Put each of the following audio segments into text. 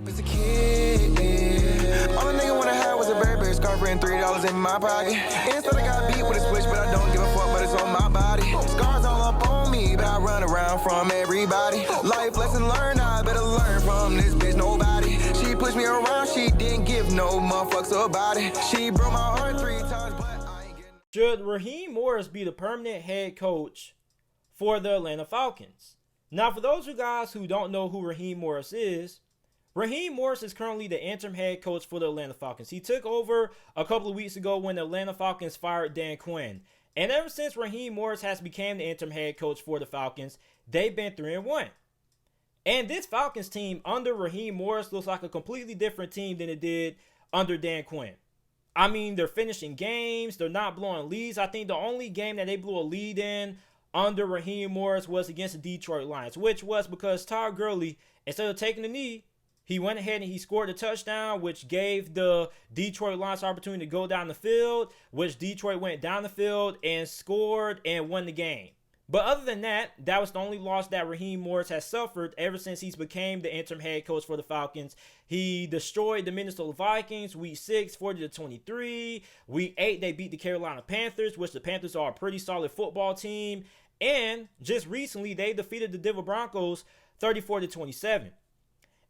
As a kid, all a nigga wanna have was a Burberry scarf and $3 in my pocket. Instead I got beat with a switch, but I don't give a fuck, but it's on my body. Scars all up on me, but I run around from everybody. Life lesson learned, I better learn from this bitch, nobody. She pushed me around, she didn't give no motherfucks about it. She broke my heart 3 times, but I ain't getting... Should Raheem Morris be the permanent head coach for the Atlanta Falcons? Now, for those of you guys who don't know who Raheem Morris is currently the interim head coach for the Atlanta Falcons. He took over a couple of weeks ago when the Atlanta Falcons fired Dan Quinn. And ever since Raheem Morris has become the interim head coach for the Falcons, they've been 3-1. And this Falcons team under Raheem Morris looks like a completely different team than it did under Dan Quinn. I mean, they're finishing games. They're not blowing leads. I think the only game that they blew a lead in under Raheem Morris was against the Detroit Lions, which was because Todd Gurley, instead of taking the knee, he went ahead and he scored a touchdown, which gave the Detroit Lions opportunity to go down the field, which Detroit went down the field and scored and won the game. But other than that, that was the only loss that Raheem Morris has suffered ever since he's became the interim head coach for the Falcons. He destroyed the Minnesota Vikings week 6, 40-23. Week 8, they beat the Carolina Panthers, which the Panthers are a pretty solid football team. And just recently, they defeated the Denver Broncos 34-27.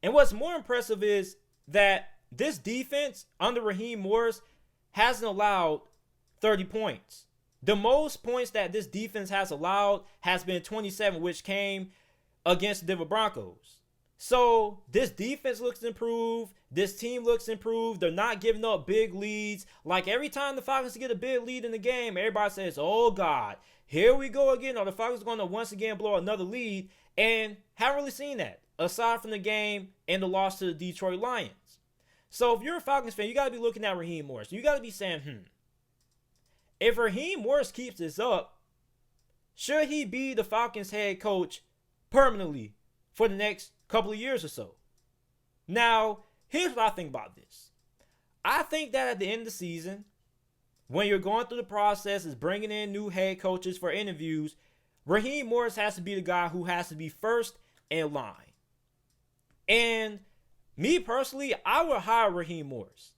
And what's more impressive is that this defense under Raheem Morris hasn't allowed 30 points. The most points that this defense has allowed has been 27, which came against the Denver Broncos. So this defense looks improved. This team looks improved. They're not giving up big leads. Like every time the Falcons get a big lead in the game, everybody says, oh God, here we go again. Or the Falcons are going to once again blow another lead. And haven't really seen that, aside from the game and the loss to the Detroit Lions. So if you're a Falcons fan, you got to be looking at Raheem Morris. You got to be saying, if Raheem Morris keeps this up, should he be the Falcons head coach permanently for the next couple of years or so? Now, here's what I think about this. I think that at the end of the season, when you're going through the process is bringing in new head coaches for interviews, Raheem Morris has to be the guy who has to be first in line. And me personally, I would hire Raheem Morris.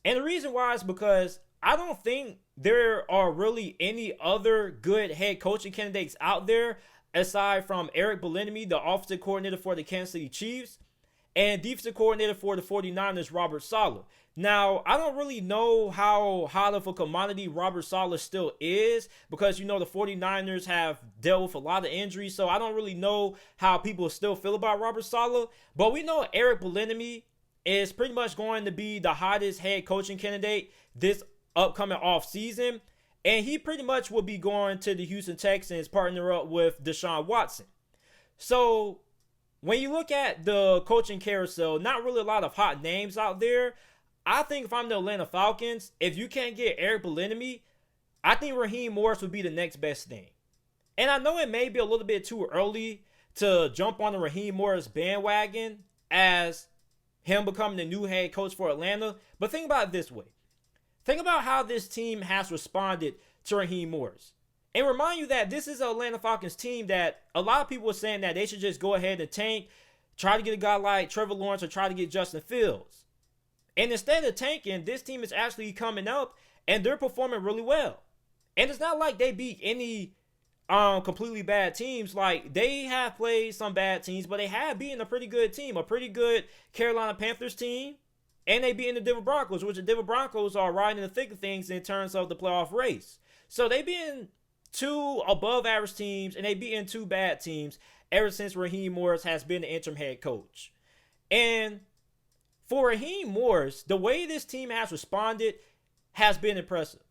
And the reason why is because I don't think there are really any other good head coaching candidates out there aside from Eric Bieniemy, the offensive coordinator for the Kansas City Chiefs, and defensive coordinator for the 49ers, Robert Saleh. Now, I don't really know how hot of a commodity Robert Saleh still is because, the 49ers have dealt with a lot of injuries, so I don't really know how people still feel about Robert Saleh. But we know Eric Bieniemy is pretty much going to be the hottest head coaching candidate this upcoming offseason, and he pretty much will be going to the Houston Texans, partner up with Deshaun Watson. So when you look at the coaching carousel, not really a lot of hot names out there. I think if I'm the Atlanta Falcons, if you can't get Eric Bieniemy, I think Raheem Morris would be the next best thing. And I know it may be a little bit too early to jump on the Raheem Morris bandwagon as him becoming the new head coach for Atlanta, but think about it this way. Think about how this team has responded to Raheem Morris. And remind you that this is an Atlanta Falcons team that a lot of people are saying that they should just go ahead and tank, try to get a guy like Trevor Lawrence or try to get Justin Fields. And instead of tanking, this team is actually coming up and they're performing really well. And it's not like they beat any completely bad teams. Like, they have played some bad teams, but they have beaten a pretty good team, a pretty good Carolina Panthers team. And they beat the Denver Broncos, which the Denver Broncos are right in the thick of things in terms of the playoff race. So they beaten 2 above average teams and they beaten 2 bad teams ever since Raheem Morris has been the interim head coach. And for Raheem Morris, the way this team has responded has been impressive.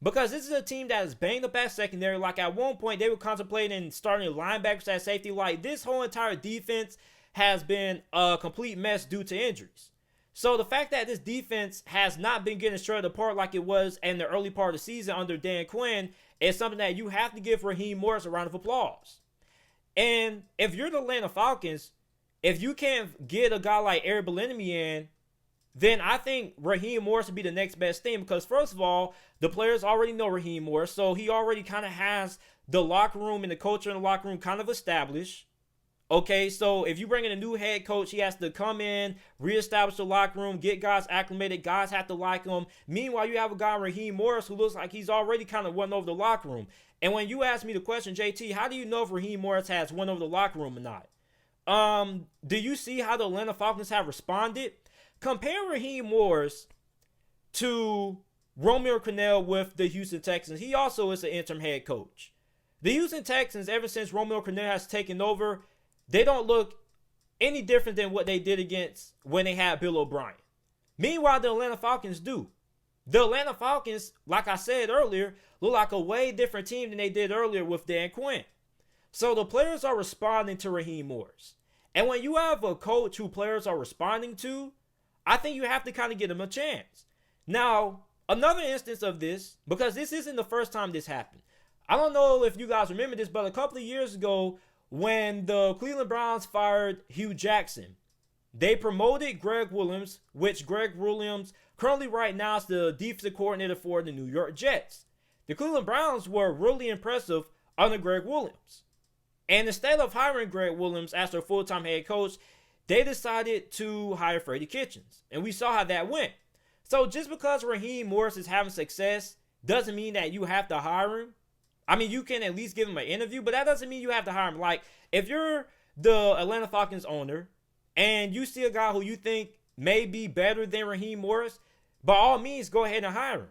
Because this is a team that is banged up at secondary. Like at one point, they were contemplating starting linebackers at safety. Like this whole entire defense has been a complete mess due to injuries. So the fact that this defense has not been getting shredded apart like it was in the early part of the season under Dan Quinn is something that you have to give Raheem Morris a round of applause. And if you're the Atlanta Falcons, if you can't get a guy like Eric Bieniemy in, then I think Raheem Morris would be the next best thing because, first of all, the players already know Raheem Morris, so he already kind of has the locker room and the culture in the locker room kind of established. Okay, so if you bring in a new head coach, he has to come in, reestablish the locker room, get guys acclimated. Guys have to like him. Meanwhile, you have a guy, Raheem Morris, who looks like he's already kind of won over the locker room. And when you ask me the question, JT, how do you know if Raheem Morris has won over the locker room or not? Do you see how the Atlanta Falcons have responded? Compare Raheem Morris to Romeo Crennel with the Houston Texans. He also is an interim head coach. The Houston Texans, ever since Romeo Crennel has taken over, they don't look any different than what they did against when they had Bill O'Brien. Meanwhile, the Atlanta Falcons do. The Atlanta Falcons, like I said earlier, look like a way different team than they did earlier with Dan Quinn. So the players are responding to Raheem Morris. And when you have a coach who players are responding to, I think you have to kind of give them a chance. Now, another instance of this, because this isn't the first time this happened. I don't know if you guys remember this, but a couple of years ago, when the Cleveland Browns fired Hugh Jackson, they promoted Greg Williams, which Greg Williams currently right now is the defensive coordinator for the New York Jets. The Cleveland Browns were really impressive under Greg Williams. And instead of hiring Greg Williams as their full-time head coach, they decided to hire Freddie Kitchens. And we saw how that went. So just because Raheem Morris is having success doesn't mean that you have to hire him. I mean, you can at least give him an interview, but that doesn't mean you have to hire him. Like, if you're the Atlanta Falcons owner and you see a guy who you think may be better than Raheem Morris, by all means, go ahead and hire him.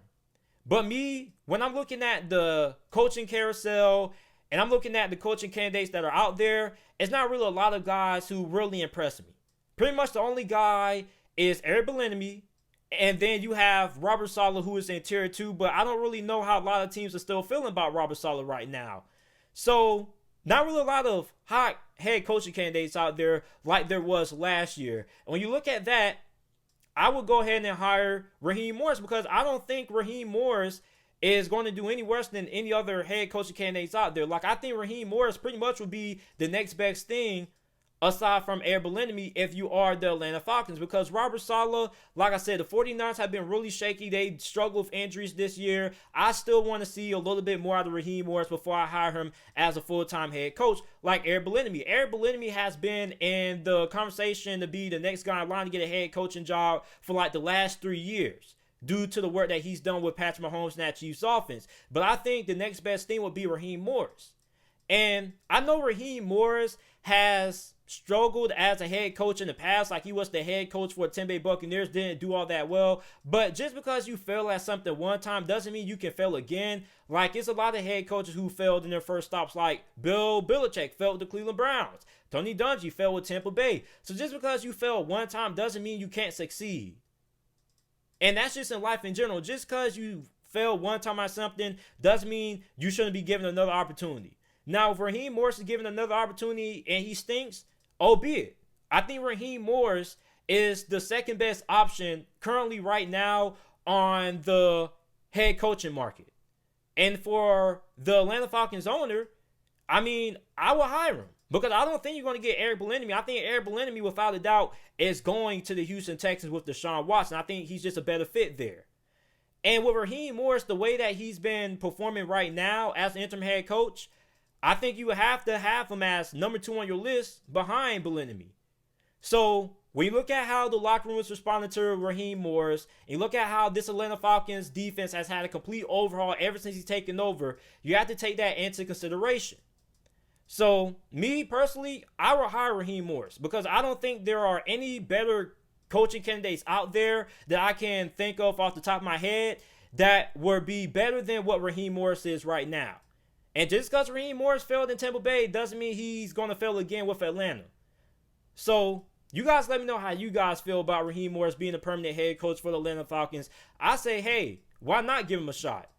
But me, when I'm looking at the coaching carousel and I'm looking at the coaching candidates that are out there, it's not really a lot of guys who really impress me. Pretty much the only guy is Eric Bieniemy, and then you have Robert Saleh, who is in tier 2, but I don't really know how a lot of teams are still feeling about Robert Saleh right now. So, not really a lot of hot head coaching candidates out there like there was last year. And when you look at that, I would go ahead and hire Raheem Morris, because I don't think Raheem Morris is going to do any worse than any other head coaching candidates out there. Like, I think Raheem Morris pretty much would be the next best thing aside from Eric Bieniemy if you are the Atlanta Falcons, because Robert Saleh, like I said, the 49ers have been really shaky. They struggled with injuries this year. I still want to see a little bit more out of Raheem Morris before I hire him as a full-time head coach like Eric Bieniemy. Eric Bieniemy has been in the conversation to be the next guy in line to get a head coaching job for like the last 3 years due to the work that he's done with Patrick Mahomes and that Chiefs offense. But I think the next best thing would be Raheem Morris. And I know Raheem Morris has struggled as a head coach in the past. Like, he was the head coach for the Tampa Bay Buccaneers, didn't do all that well. But just because you fail at something one time doesn't mean you can fail again. Like, it's a lot of head coaches who failed in their first stops, like Bill Belichick failed with the Cleveland Browns. Tony Dungy failed with Tampa Bay. So just because you fail one time doesn't mean you can't succeed. And that's just in life in general. Just because you fail one time at something doesn't mean you shouldn't be given another opportunity. Now, if Raheem Morris is given another opportunity and he stinks, albeit, I think Raheem Morris is the second best option currently right now on the head coaching market. And for the Atlanta Falcons owner, I mean, I will hire him, because I don't think you're going to get Eric Bieniemy. I think Eric Bieniemy, without a doubt, is going to the Houston Texans with Deshaun Watson. I think he's just a better fit there. And with Raheem Morris, the way that he's been performing right now as an interim head coach, I think you have to have him as number 2 on your list behind Bieniemy. So when you look at how the locker room is responding to Raheem Morris, and you look at how this Atlanta Falcons defense has had a complete overhaul ever since he's taken over, you have to take that into consideration. So me personally, I will hire Raheem Morris, because I don't think there are any better coaching candidates out there that I can think of off the top of my head that would be better than what Raheem Morris is right now. And just because Raheem Morris failed in Tampa Bay doesn't mean he's going to fail again with Atlanta. So, you guys let me know how you guys feel about Raheem Morris being a permanent head coach for the Atlanta Falcons. I say, hey, why not give him a shot?